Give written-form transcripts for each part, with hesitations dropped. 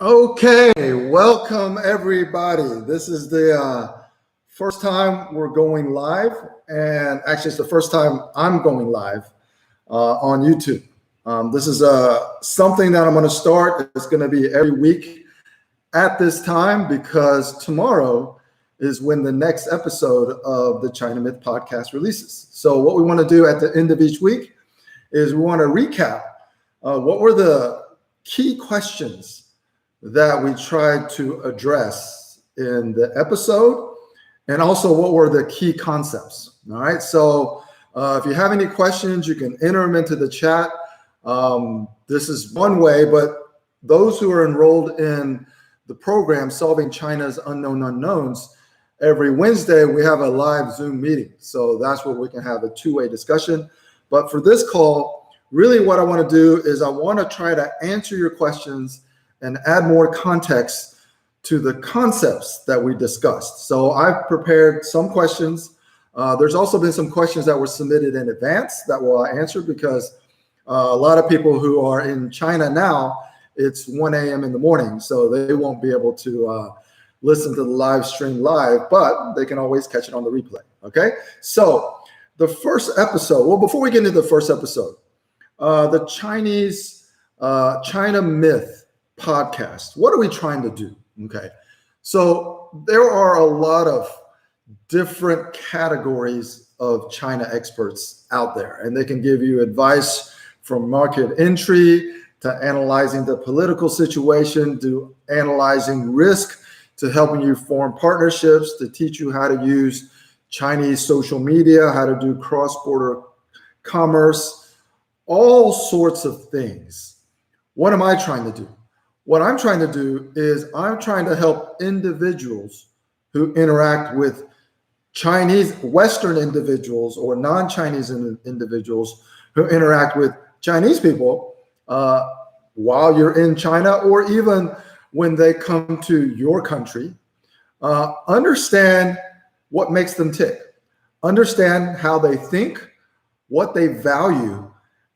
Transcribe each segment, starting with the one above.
Okay, welcome everybody. This is the first time we're going live, and actually it's the first time I'm going live on YouTube. This is something that I'm going to start. It's going to be every week at this time because tomorrow is when the next episode of the China Myth podcast releases. So what we want to do at the end of each week is we want to recap what were the key questions that we tried to address in the episode, and also what were the key concepts. All right, so if you have any questions, you can enter them into the chat. This is one way, but those who are enrolled in the program Solving China's Unknown Unknowns, every Wednesday we have a live Zoom meeting, so that's where we can have a two-way discussion. But for this call, really what I want to do is I want to try to answer your questions and add more context to the concepts that we discussed. So I've prepared some questions. There's also been some questions that were submitted in advance that we'll answer because a lot of people who are in China now, it's 1 a.m. in the morning, so they won't be able to listen to the live stream live, but they can always catch it on the replay, okay? So the first episode, well, before we get into the first episode, the China Myth podcast. What are we trying to do? Okay. So there are a lot of different categories of China experts out there, and they can give you advice from market entry to analyzing the political situation, to analyzing risk, to helping you form partnerships, to teach you how to use Chinese social media, how to do cross-border commerce, all sorts of things. What am I trying to do? What I'm trying to do is I'm trying to help individuals who interact with Chinese, Western individuals or non-Chinese individuals who interact with Chinese people while you're in China, or even when they come to your country, understand what makes them tick, understand how they think, what they value,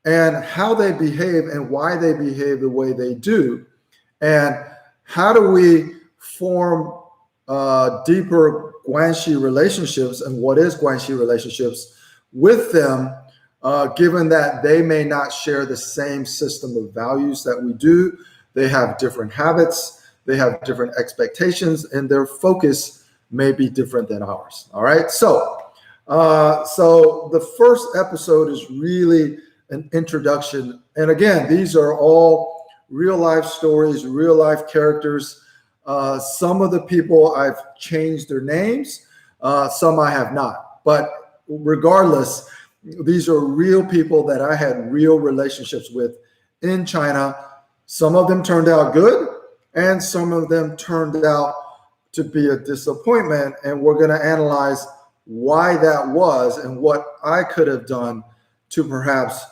and how they behave and why they behave the way they do. And how do we form deeper Guanxi relationships, and what is Guanxi relationships with them, given that they may not share the same system of values that we do. They have different habits, they have different expectations, and their focus may be different than ours. All right, so the first episode is really an introduction. And again, these are all real life stories, real life characters. Some of the people I've changed their names, some I have not. But regardless, these are real people that I had real relationships with in China. Some of them turned out good, and some of them turned out to be a disappointment. And we're going to analyze why that was and what I could have done to perhaps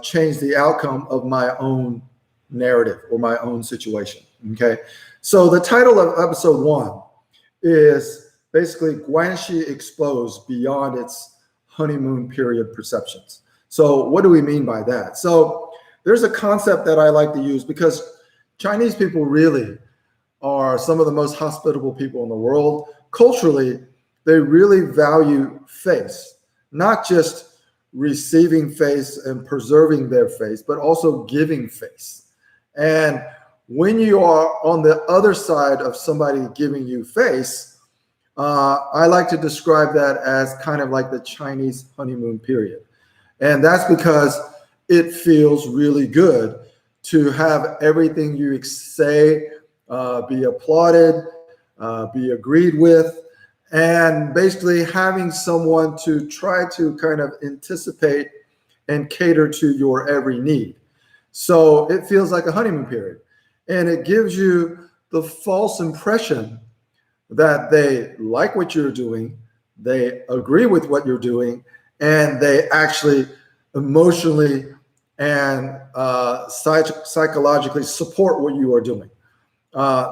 change the outcome of my own narrative or my own situation. Okay, so the title of episode 1 is basically Guanxi Exposed Beyond Its Honeymoon Period Perceptions. So what do we mean by that? So there's a concept that I like to use because Chinese people really are some of the most hospitable people in the world. Culturally, they really value face, not just receiving face and preserving their face, but also giving face. And when you are on the other side of somebody giving you face, I like to describe that as kind of like the Chinese honeymoon period. And that's because it feels really good to have everything you say be applauded, be agreed with, and basically having someone to try to kind of anticipate and cater to your every need. So it feels like a honeymoon period, and it gives you the false impression that they like what you're doing, they agree with what you're doing, and they actually emotionally and psychologically support what you are doing.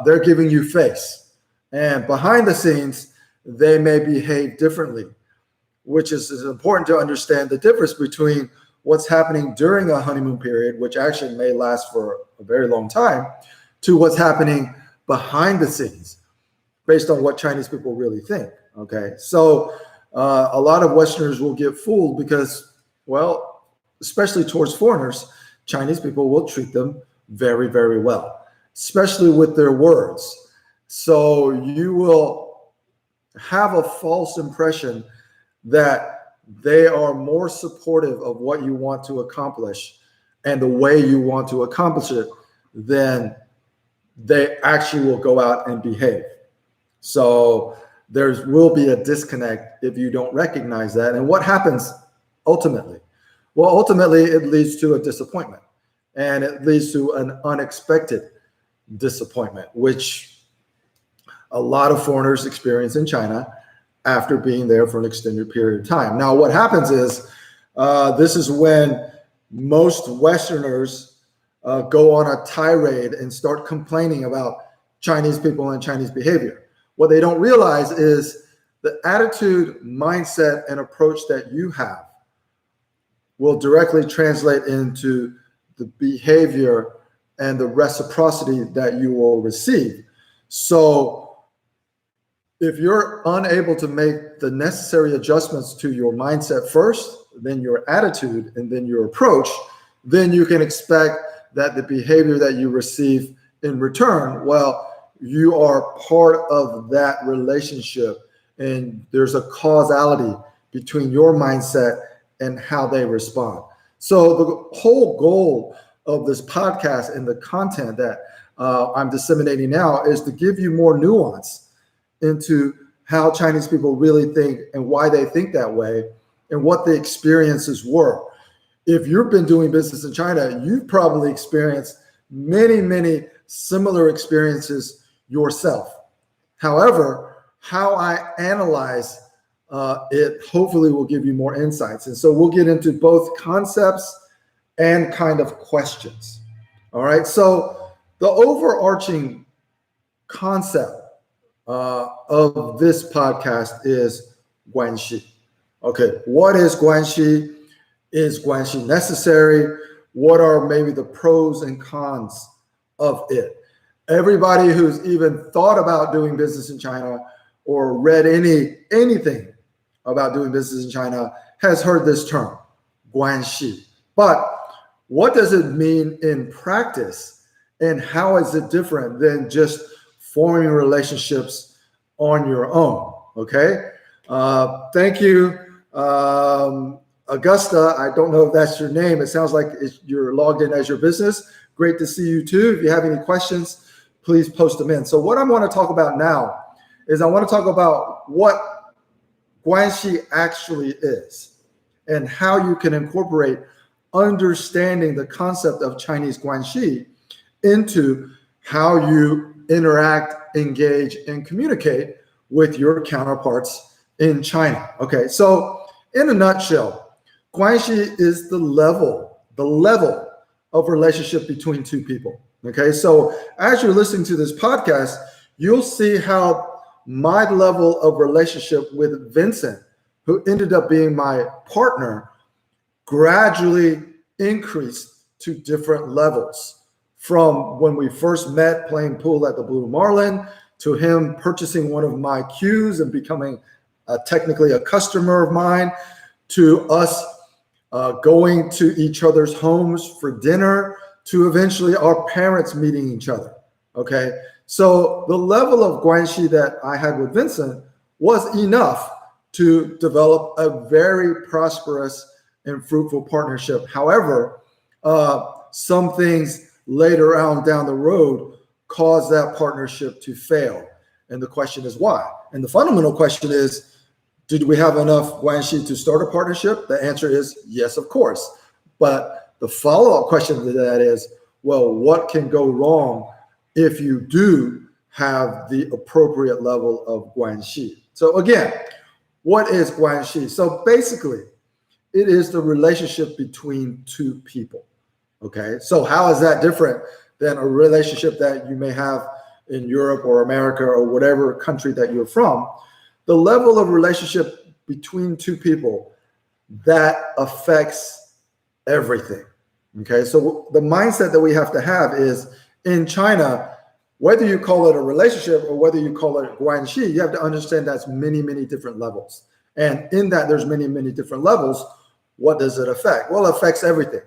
They're giving you face, and behind the scenes, they may behave differently, which is important to understand the difference between what's happening during a honeymoon period, which actually may last for a very long time, to what's happening behind the scenes based on what Chinese people really think. Okay, so a lot of Westerners will get fooled because, well, especially towards foreigners, Chinese people will treat them very, very well, especially with their words. So you will have a false impression that they are more supportive of what you want to accomplish and the way you want to accomplish it than they actually will go out and behave. So there will be a disconnect if you don't recognize that. And what happens ultimately? Well, ultimately, it leads to a disappointment, and it leads to an unexpected disappointment, which a lot of foreigners experience in China after being there for an extended period of time. Now, what happens is this is when most Westerners go on a tirade and start complaining about Chinese people and Chinese behavior. What they don't realize is the attitude, mindset, and approach that you have will directly translate into the behavior and the reciprocity that you will receive. So if you're unable to make the necessary adjustments to your mindset first, then your attitude, and then your approach, then you can expect that the behavior that you receive in return, well, you are part of that relationship, and there's a causality between your mindset and how they respond. So the whole goal of this podcast and the content that I'm disseminating now is to give you more nuance into how Chinese people really think and why they think that way and what the experiences were. If you've been doing business in China, you've probably experienced many, many similar experiences yourself. However, how I analyze it hopefully will give you more insights. And so we'll get into both concepts and kind of questions. All right. So the overarching concept of this podcast is Guanxi. Okay. What is Guanxi? Is Guanxi necessary? What are maybe the pros and cons of it? Everybody who's even thought about doing business in China or read anything about doing business in China has heard this term, Guanxi. But what does it mean in practice, and how is it different than just forming relationships on your own? Okay. Thank you, Augusta. I don't know if that's your name. It sounds like you're logged in as your business. Great to see you too. If you have any questions, please post them in. So what I want to talk about now is I want to talk about what Guanxi actually is and how you can incorporate understanding the concept of Chinese Guanxi into how you interact, engage, and communicate with your counterparts in China. Okay, so in a nutshell, Guanxi is the level of relationship between two people. Okay, so as you're listening to this podcast, you'll see how my level of relationship with Vincent, who ended up being my partner, gradually increased to different levels. From when we first met playing pool at the Blue Marlin, to him purchasing one of my cues and becoming technically a customer of mine, to us going to each other's homes for dinner, to eventually our parents meeting each other. Okay, so the level of Guanxi that I had with Vincent was enough to develop a very prosperous and fruitful partnership. However, some things later on down the road caused that partnership to fail. And the question is why? And the fundamental question is, did we have enough Guanxi to start a partnership? The answer is yes, of course. But the follow-up question to that is, well, what can go wrong if you do have the appropriate level of Guanxi? So again, what is Guanxi? So basically, it is the relationship between two people. Okay, so how is that different than a relationship that you may have in Europe or America or whatever country that you're from? The level of relationship between two people that affects everything. Okay, so the mindset that we have to have is, in China, Whether you call it a relationship or whether you call it Guanxi, you have to understand that's many, many different levels. And in that, there's many, many different levels. What does it affect? Well, it affects everything.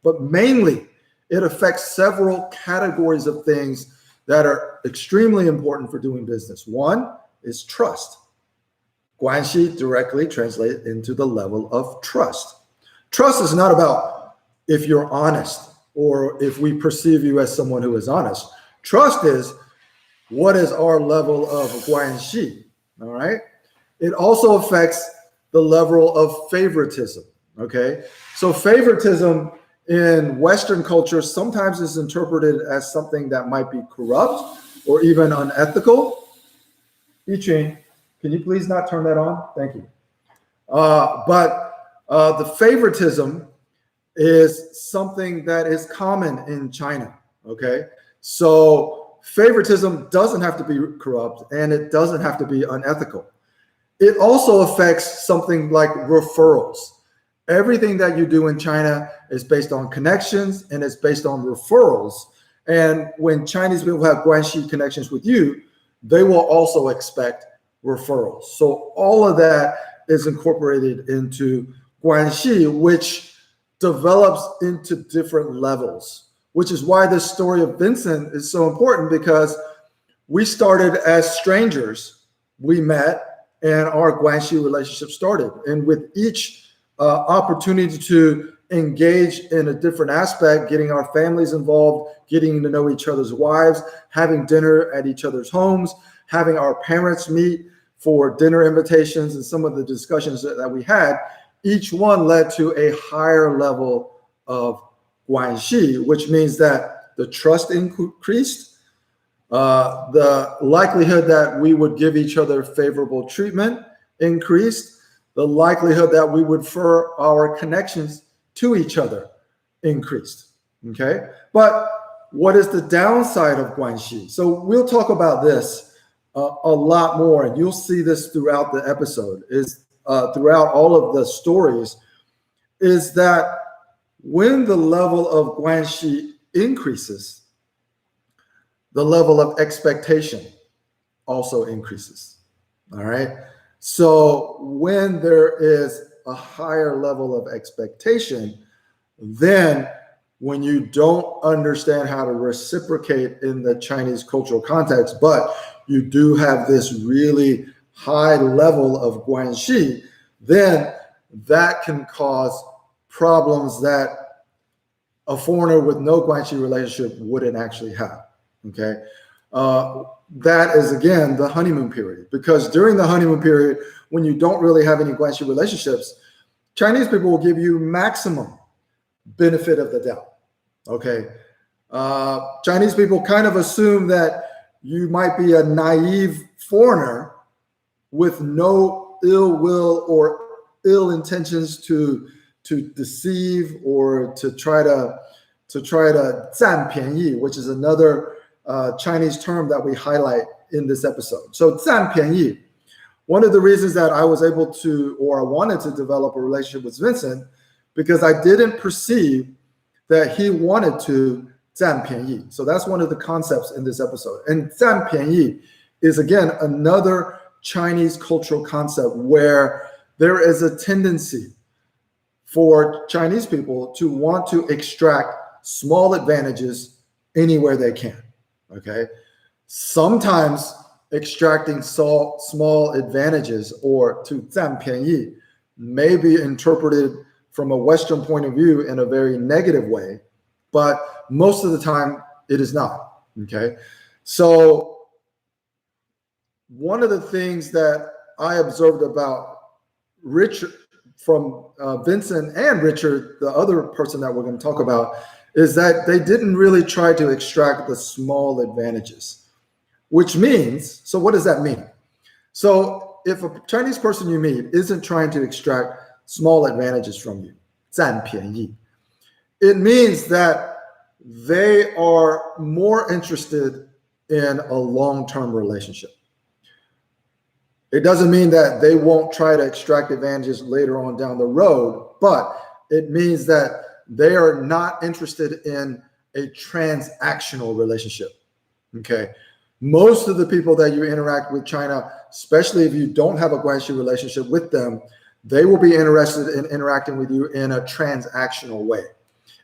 But mainly, it affects several categories of things that are extremely important for doing business. One is trust. Guanxi directly translates into the level of trust. Trust is not about if you're honest or if we perceive you as someone who is honest. Trust is what is our level of Guanxi, all right? It also affects the level of favoritism, okay? So favoritism in Western culture sometimes is interpreted as something that might be corrupt or even unethical. Yiqun, can you please not turn that on? Thank you. But the favoritism is something that is common in China, okay? So favoritism doesn't have to be corrupt and it doesn't have to be unethical. It also affects something like referrals. Everything that you do in China is based on connections and it's based on referrals. And when Chinese people have Guanxi connections with you, they will also expect referrals. So all of that is incorporated into Guanxi, which develops into different levels, which is why this story of Vincent is so important, because we started as strangers. We met and our Guanxi relationship started. And with each opportunity to engage in a different aspect, getting our families involved, getting to know each other's wives, having dinner at each other's homes, having our parents meet for dinner invitations, and some of the discussions that we had, each one led to a higher level of Guanxi, which means that the trust increased, the likelihood that we would give each other favorable treatment increased, the likelihood that we would refer our connections to each other increased, okay? But what is the downside of Guanxi? So we'll talk about this a lot more, and you'll see this throughout the episode, is throughout all of the stories, is that when the level of Guanxi increases, the level of expectation also increases, all right? So when there is a higher level of expectation, then when you don't understand how to reciprocate in the Chinese cultural context, but you do have this really high level of Guanxi, then that can cause problems that a foreigner with no Guanxi relationship wouldn't actually have, okay? That is, again, the honeymoon period, because during the honeymoon period, when you don't really have any Guanxi relationships, Chinese people will give you maximum benefit of the doubt, okay? Chinese people kind of assume that you might be a naive foreigner with no ill will or ill intentions to deceive or to try to 占便宜, which is another Chinese term that we highlight in this episode. So 占便宜, one of the reasons that I was able to, or I wanted to develop a relationship with Vincent, because I didn't perceive that he wanted to 占便宜. So that's one of the concepts in this episode. And 占便宜is, again, another Chinese cultural concept where there is a tendency for Chinese people to want to extract small advantages anywhere they can, okay? Sometimes extracting small advantages, or to 占便宜, may be interpreted from a Western point of view in a very negative way, but most of the time it is not, okay? So one of the things that I observed about Richard, from Vincent and Richard, the other person that we're going to talk about, is that they didn't really try to extract the small advantages, which means, so what does that mean? So if a Chinese person you meet isn't trying to extract small advantages from you, 占便宜, it means that they are more interested in a long-term relationship. It doesn't mean that they won't try to extract advantages later on down the road, but it means that they are not interested in a transactional relationship, Okay. Most of the people that you interact with China, especially if you don't have a Guanxi relationship with them, they will be interested in interacting with you in a transactional way.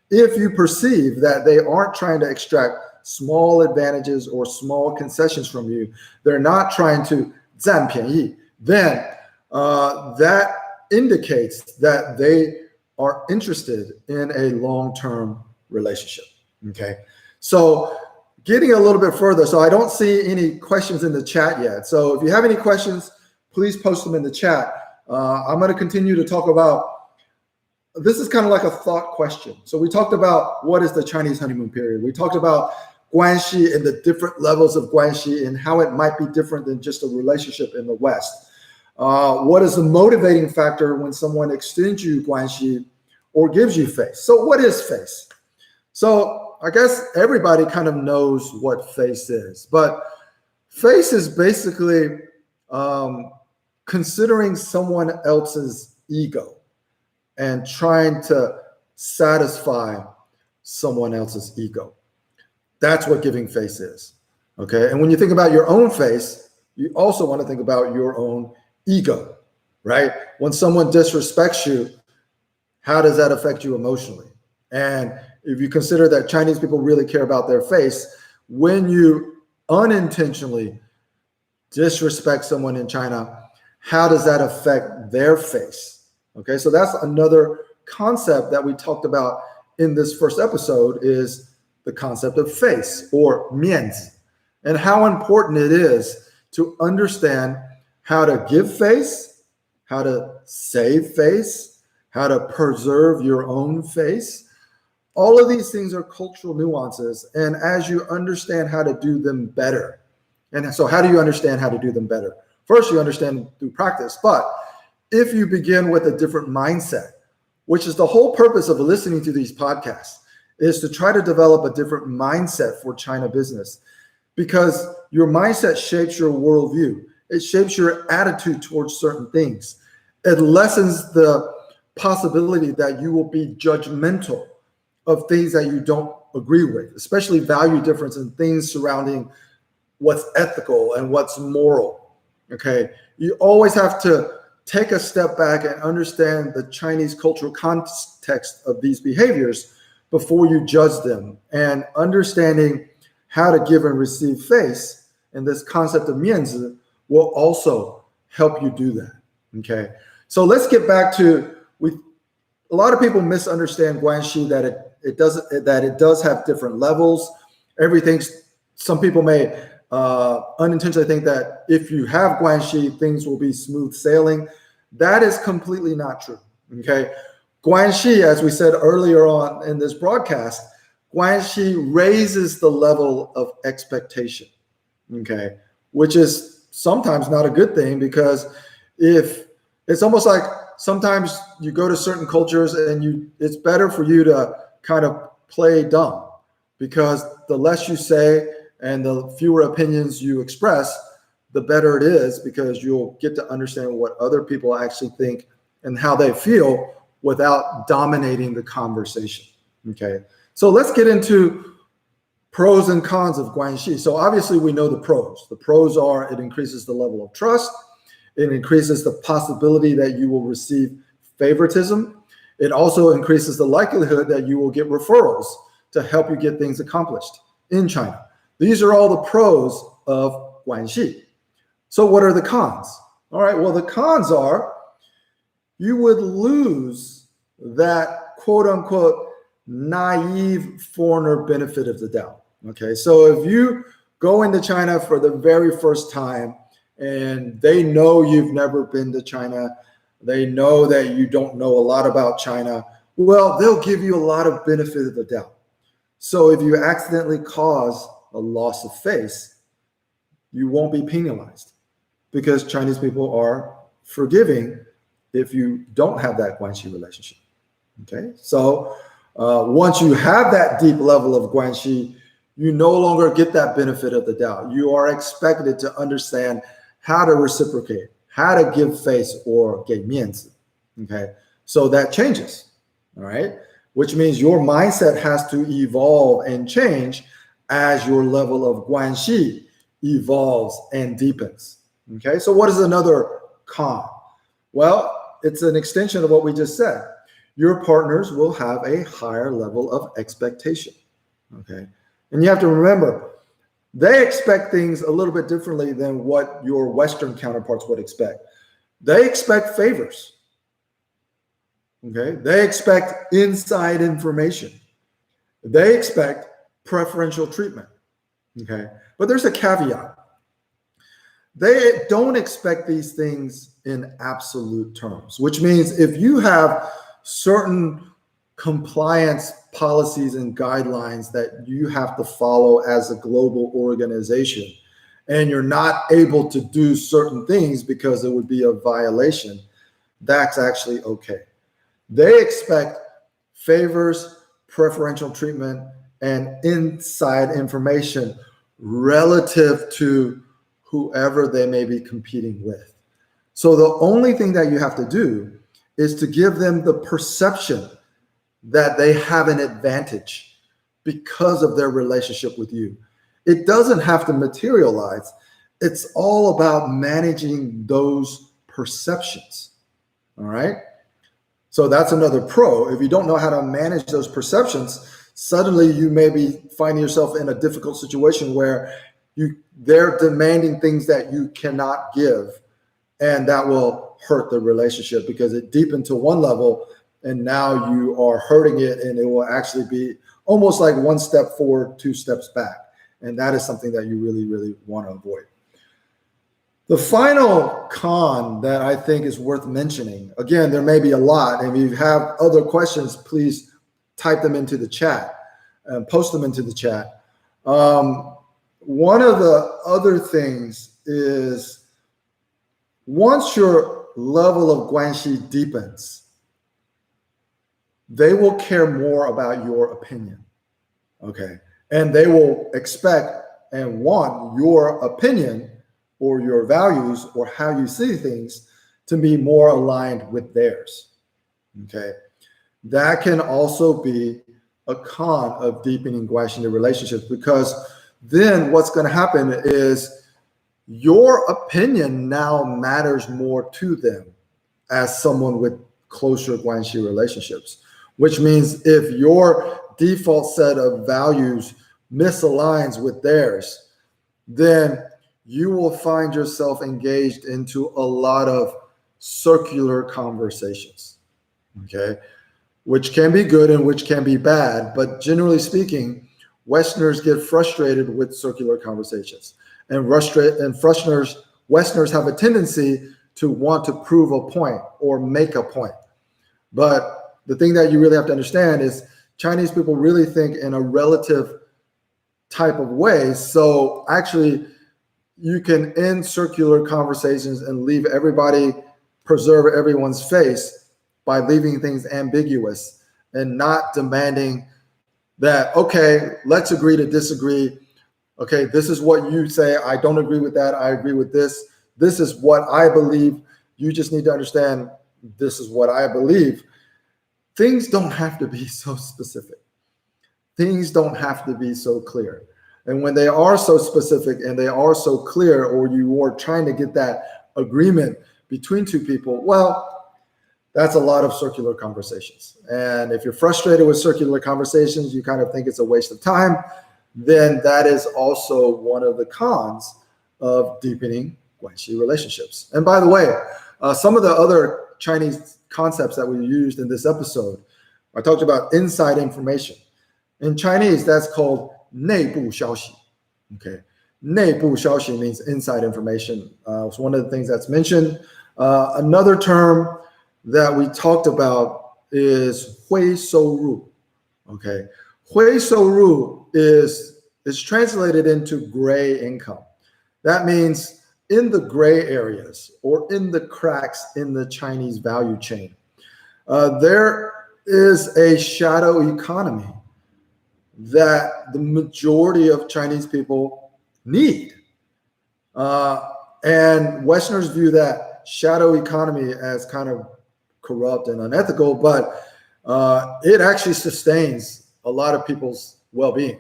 If you perceive that they aren't trying to extract small advantages or small concessions from you, they're not trying to 占便宜, then that indicates that they are interested in a long-term relationship. Okay. So getting a little bit further, so I don't see any questions in the chat yet. So if you have any questions, please post them in the chat. I'm going to continue to talk about, this is kind of like a thought question. So we talked about what is the Chinese honeymoon period. We talked about Guanxi and the different levels of Guanxi and how it might be different than just a relationship in the West. What is the motivating factor when someone extends you Guanxi or gives you face? So what is face? So I guess everybody kind of knows what face is, but face is basically considering someone else's ego and trying to satisfy someone else's ego. That's what giving face is. Okay. And when you think about your own face, you also want to think about your own ego, right? When someone disrespects you, how does that affect you emotionally? And if you consider that Chinese people really care about their face, when you unintentionally disrespect someone in China, how does that affect their face? Okay, so that's another concept that we talked about in this first episode, is the concept of face, or miànzi, and how important it is to understand how to give face, how to save face, how to preserve your own face. All of these things are cultural nuances. And as you understand how to do them better, and so how do you understand how to do them better? First, you understand through practice. But if you begin with a different mindset, which is the whole purpose of listening to these podcasts, is to try to develop a different mindset for China business, because your mindset shapes your worldview. It shapes your attitude towards certain things. It lessens the possibility that you will be judgmental of things that you don't agree with, especially value difference and things surrounding what's ethical and what's moral. Okay. You always have to take a step back and understand the Chinese cultural context of these behaviors before you judge them, and understanding how to give and receive face, and this concept of miànzi will also help you do that. Okay. So let's get back to, a lot of people misunderstand Guanxi, that it does have different levels. Some people may unintentionally think that if you have Guanxi, things will be smooth sailing. That is completely not true. Okay. Guanxi, as we said earlier on in this broadcast, Guanxi raises the level of expectation. Okay. Which is sometimes not a good thing, because if it's almost like sometimes you go to certain cultures and it's better for you to kind of play dumb, because the less you say and the fewer opinions you express, the better it is, because you'll get to understand what other people actually think and how they feel without dominating the conversation. Okay. So let's get into pros and cons of Guanxi. So obviously we know the pros. The pros are, it increases the level of trust. It increases the possibility that you will receive favoritism. It also increases the likelihood that you will get referrals to help you get things accomplished in China. These are all the pros of Guanxi. So what are the cons? All right, well, the cons are you would lose that quote unquote naive foreigner benefit of the doubt. Okay, so if you go into China for the very first time and they know you've never been to China, they know that you don't know a lot about China, well, they'll give you a lot of benefit of the doubt. So if you accidentally cause a loss of face, you won't be penalized, because Chinese people are forgiving if you don't have that Guanxi relationship. Okay, so once you have that deep level of Guanxi, you no longer get that benefit of the doubt. You are expected to understand how to reciprocate, how to give face, or 给面子. Okay, so that changes. All right, which means your mindset has to evolve and change as your level of Guanxi evolves and deepens. Okay, so what is another con? Well, it's an extension of what we just said. Your partners will have a higher level of expectation. Okay, and you have to remember, they expect things a little bit differently than what your Western counterparts would expect. They expect favors. Okay, they expect inside information. They expect preferential treatment. Okay, but there's a caveat. They don't expect these things in absolute terms, which means if you have certain compliance policies and guidelines that you have to follow as a global organization, and you're not able to do certain things because it would be a violation, that's actually okay. They expect favors, preferential treatment, and inside information relative to whoever they may be competing with. So the only thing that you have to do is to give them the perception that they have an advantage because of their relationship with you. It doesn't have to materialize. It's all about managing those perceptions. All right. So that's another pro. If you don't know how to manage those perceptions, suddenly you may be finding yourself in a difficult situation where they're demanding things that you cannot give, and that will hurt the relationship because it deepened to one level and now you are hurting it, and it will actually be almost like one step forward, two steps back. And that is something that you really, really want to avoid. The final con that I think is worth mentioning, again, there may be a lot, and if you have other questions, please type them into the chat and post them into the chat. One of the other things is once your level of Guanxi deepens, they will care more about your opinion, okay? And they will expect and want your opinion or your values or how you see things to be more aligned with theirs, okay? That can also be a con of deepening Guanxi relationships, because then what's going to happen is your opinion now matters more to them as someone with closer Guanxi relationships, which means if your default set of values misaligns with theirs, then you will find yourself engaged into a lot of circular conversations, okay? Which can be good and which can be bad, but generally speaking, Westerners get frustrated with circular conversations, and Westerners have a tendency to want to prove a point or make a point. But the thing that you really have to understand is Chinese people really think in a relative type of way. So actually, you can end circular conversations and leave everybody, preserve everyone's face by leaving things ambiguous and not demanding that, okay, let's agree to disagree. Okay, this is what you say. I don't agree with that. I agree with this. This is what I believe. You just need to understand this is what I believe. Things don't have to be so specific. Things don't have to be so clear. And when they are so specific and they are so clear, or you are trying to get that agreement between two people, well, that's a lot of circular conversations. And if you're frustrated with circular conversations, you kind of think it's a waste of time, then that is also one of the cons of deepening Guanxi relationships. And by the way, some of the other Chinese concepts that we used in this episode, I talked about inside information. In Chinese, that's called 内部消息. Okay, 内部消息 means inside information. It's one of the things that's mentioned. Another term that we talked about is 灰收入. Okay, 灰收入is translated into gray income. That means in the gray areas or in the cracks in the Chinese value chain, there is a shadow economy that the majority of Chinese people need. And Westerners view that shadow economy as kind of corrupt and unethical, but it actually sustains a lot of people's well-being.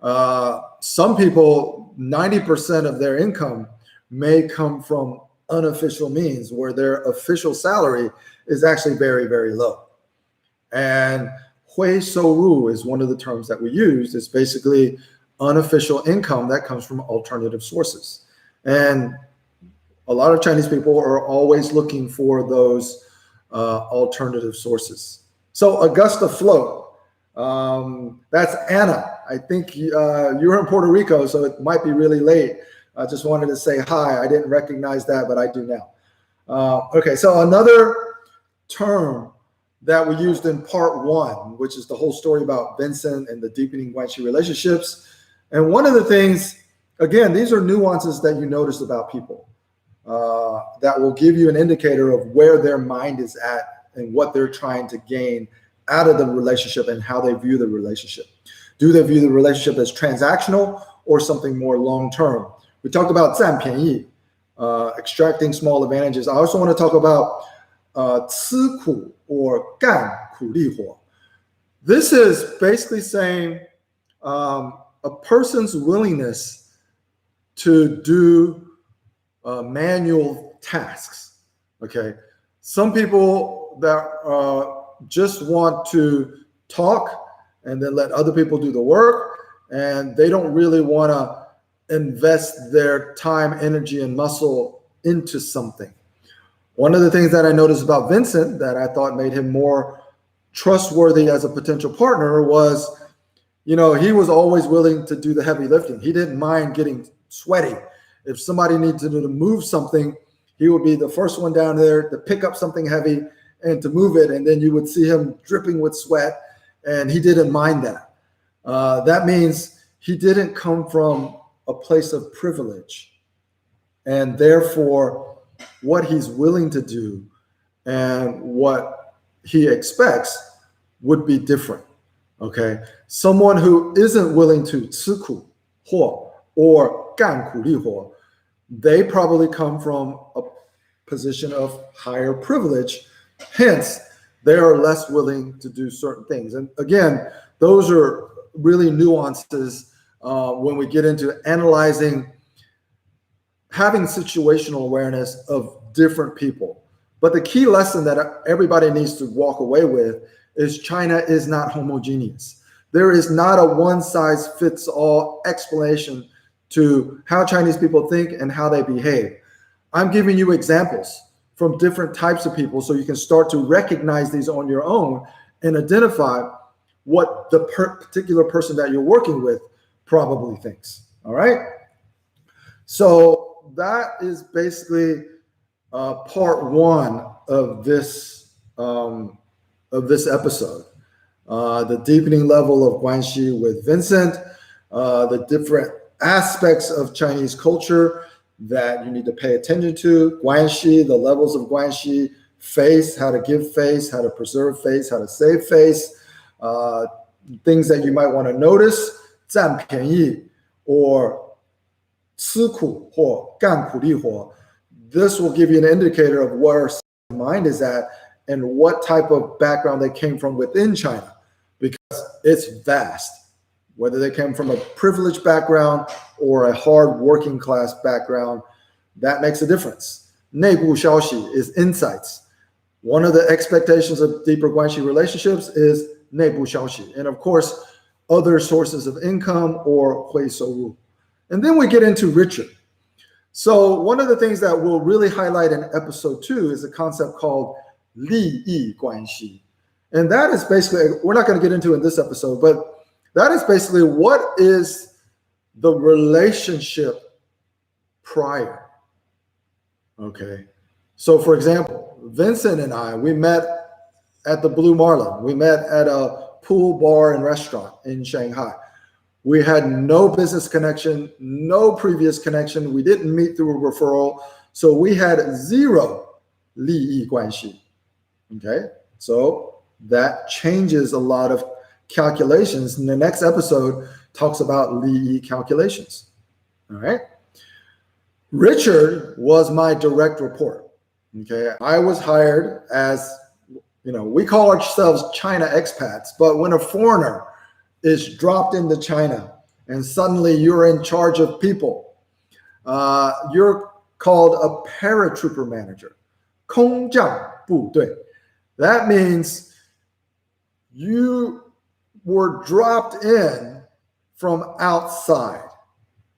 Some people, 90% of their income may come from unofficial means where their official salary is actually very, very low. And hui shōurù is one of the terms that we use. It's basically unofficial income that comes from alternative sources. And a lot of Chinese people are always looking for those alternative sources. So Augusta Float, that's Anna. I think you're in Puerto Rico, so it might be really late. I just wanted to say hi. I didn't recognize that, but I do now. Okay, so another term that we used in part 1, which is the whole story about Vincent and the deepening Guanxi relationships. And one of the things, again, these are nuances that you notice about people that will give you an indicator of where their mind is at and what they're trying to gain out of the relationship and how they view the relationship. Do they view the relationship as transactional or something more long-term? We talked about 占便宜, extracting small advantages. I also want to talk about 吃苦 or 干苦力活. This is basically saying a person's willingness to do manual tasks. Okay, some people that just want to talk and then let other people do the work, and they don't really want to invest their time, energy, and muscle into something. One of the things that I noticed about Vincent that I thought made him more trustworthy as a potential partner was, he was always willing to do the heavy lifting. He didn't mind getting sweaty. If somebody needed to move something, he would be the first one down there to pick up something heavy and to move it. And then you would see him dripping with sweat, and he didn't mind that. That means he didn't come from a place of privilege, and therefore what he's willing to do and what he expects would be different. Okay, someone who isn't willing to 吃苦或 or 干苦力活, they probably come from a position of higher privilege, hence they are less willing to do certain things. And again, those are really nuances when we get into analyzing, having situational awareness of different people. But the key lesson that everybody needs to walk away with is China is not homogeneous. There is not a one-size-fits-all explanation to how Chinese people think and how they behave. I'm giving you examples from different types of people so you can start to recognize these on your own and identify what the particular person that you're working with probably thinks. All right. So that is basically part 1 of this episode. The deepening level of Guanxi with Vincent, the different aspects of Chinese culture that you need to pay attention to. Guanxi, the levels of Guanxi, face, how to give face, how to preserve face, how to save face, things that you might want to notice. 占便宜 or 吃苦 or 干苦力活. This will give you an indicator of where the mind is at and what type of background they came from within China, because it's vast. Whether they came from a privileged background or a hard working class background, that makes a difference. 内部消息 is insights. One of the expectations of deeper Guanxi relationships is 内部消息. And of course, other sources of income or hui shōurù. And then we get into Richard. So one of the things that we'll really highlight in episode 2 is a concept called 利益关系. And that is basically, we're not going to get into in this episode, but that is basically what is the relationship prior. Okay. So for example, Vincent and I, we met at the Blue Marlin. We met at a pool bar and restaurant in Shanghai. We had no business connection, no previous connection. We didn't meet through a referral. So we had 0 利益关系. Okay. So that changes a lot of calculations. And the next episode talks about 利益 calculations. All right. Richard was my direct report. Okay. I was hired as, we call ourselves China expats, but when a foreigner is dropped into China and suddenly you're in charge of people. You're called a paratrooper manager. 空降部队. That means you were dropped in from outside.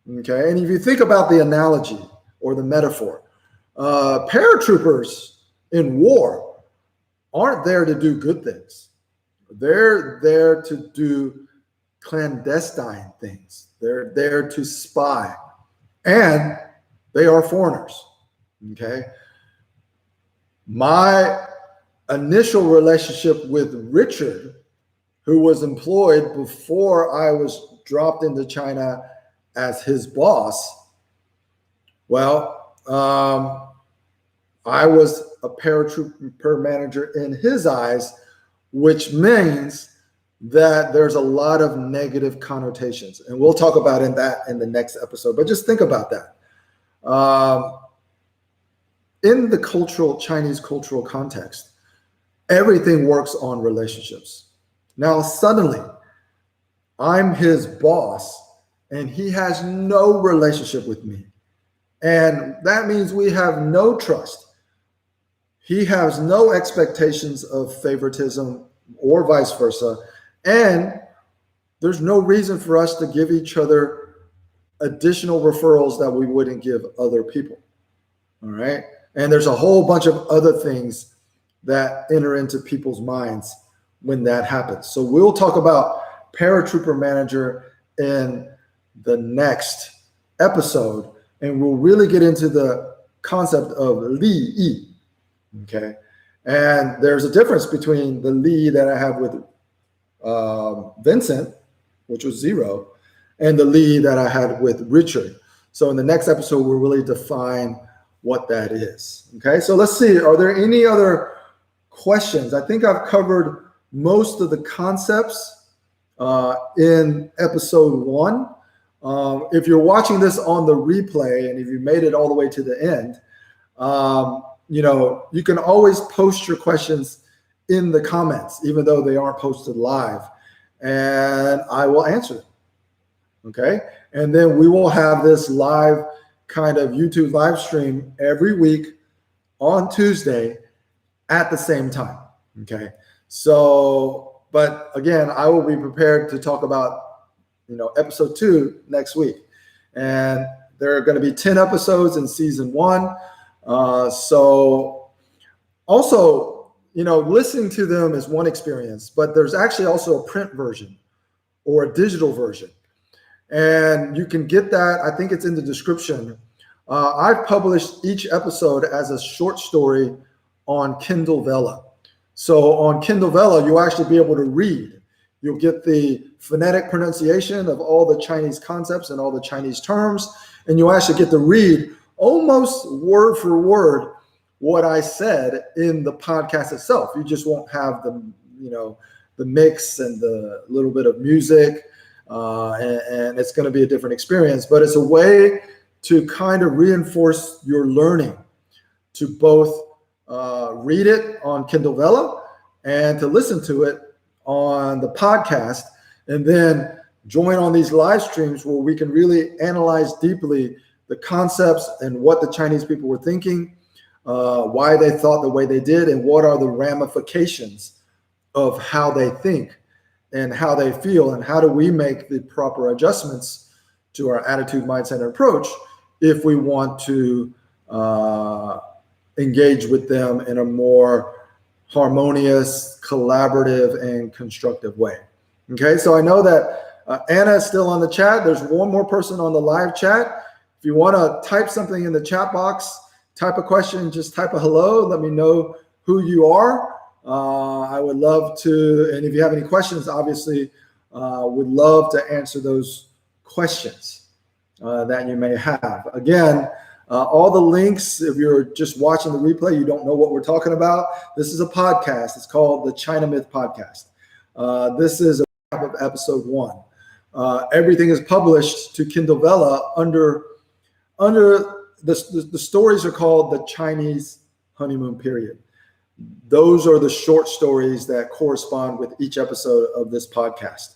Okay, and if you think about the analogy or the metaphor, paratroopers in war aren't there to do good things. They're there to do clandestine things. They're there to spy, and they are foreigners. Okay, my initial relationship with Richard, who was employed before I was dropped into China as his boss, well, I was a paratrooper manager in his eyes, which means that there's a lot of negative connotations. And we'll talk about that in the next episode. But just think about that. In the Chinese cultural context, everything works on relationships. Now, suddenly, I'm his boss, and he has no relationship with me. And that means we have no trust. He has no expectations of favoritism or vice versa. And there's no reason for us to give each other additional referrals that we wouldn't give other people. All right. And there's a whole bunch of other things that enter into people's minds when that happens. So we'll talk about paratrooper manager in the next episode, and we'll really get into the concept of lìyì. Okay, and there's a difference between the lìyì that I have with Vincent, which was 0, and the lìyì that I had with Richard. So in the next episode, we'll really define what that is. Okay, so let's see. Are there any other questions? I think I've covered most of the concepts in episode 1. If you're watching this on the replay, and if you made it all the way to the end, you can always post your questions in the comments, even though they aren't posted live, and I will answer them. Okay, and then we will have this live kind of YouTube live stream every week on Tuesday at the same time. Okay, so, but again, I will be prepared to talk about episode 2 next week, and there are going to be 10 episodes in season 1. So also, listening to them is one experience, but there's actually also a print version or a digital version, and you can get that. I think it's in the description. I've published each episode as a short story on Kindle Vella. So on Kindle Vella, you'll actually be able to read. You'll get the phonetic pronunciation of all the Chinese concepts and all the Chinese terms, and you'll actually get to read almost word for word what I said in the podcast itself. You just won't have the mix and the little bit of music, and it's going to be a different experience. But it's a way to kind of reinforce your learning, to both read it on Kindle Vella and to listen to it on the podcast, and then join on these live streams where we can really analyze deeply the concepts and what the Chinese people were thinking, why they thought the way they did, and what are the ramifications of how they think and how they feel, and how do we make the proper adjustments to our attitude, mindset, and approach if we want to engage with them in a more harmonious, collaborative, and constructive way. Okay, so I know that Anna is still on the chat. There's one more person on the live chat. If you want to type something in the chat box, type a question, just type a hello. Let me know who you are. I would love to, and if you have any questions, obviously, would love to answer those questions that you may have. Again, all the links, if you're just watching the replay, you don't know what we're talking about, this is a podcast. It's called the China Myth Podcast. This is a recap of episode 1. Everything is published to Kindle Vella under the stories are called the Chinese honeymoon period. Those are the short stories that correspond with each episode of this podcast.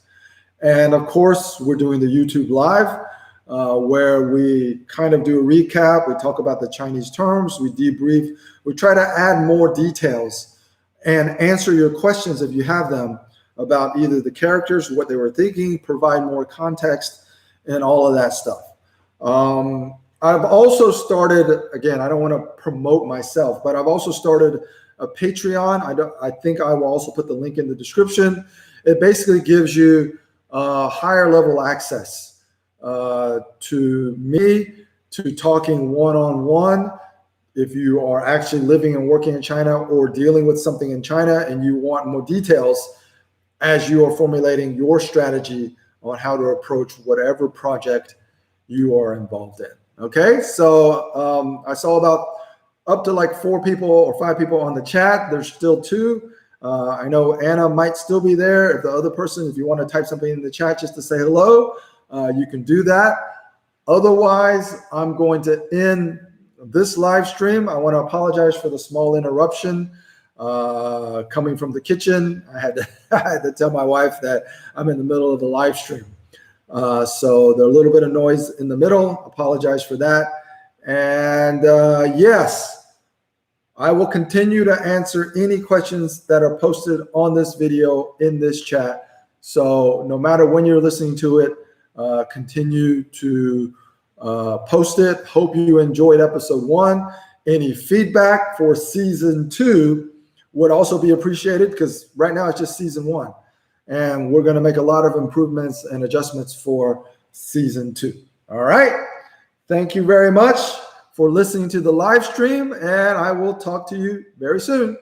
And of course, we're doing the YouTube Live, where we kind of do a recap. We talk about the Chinese terms, we debrief, we try to add more details and answer your questions if you have them about either the characters, what they were thinking, provide more context, and all of that stuff. I've also started, again, I don't want to promote myself, but I've also started a Patreon. I think I will also put the link in the description. It basically gives you higher level access to me, to talking one-on-one. If you are actually living and working in China or dealing with something in China and you want more details as you are formulating your strategy on how to approach whatever project you are involved in. Okay, so I saw about up to like 4 people or 5 people on the chat. There's still 2. I know Anna might still be there. If the other person, if you want to type something in the chat just to say hello, you can do that. Otherwise, I'm going to end this live stream. I want to apologize for the small interruption coming from the kitchen. I had to tell my wife that I'm in the middle of the live stream. So there's a little bit of noise in the middle. Apologize for that. And yes, I will continue to answer any questions that are posted on this video in this chat. So no matter when you're listening to it, continue to post it. Hope you enjoyed episode 1. Any feedback for season 2 would also be appreciated, because right now it's just season 1. And we're going to make a lot of improvements and adjustments for season 2. All right. Thank you very much for listening to the live stream, and I will talk to you very soon.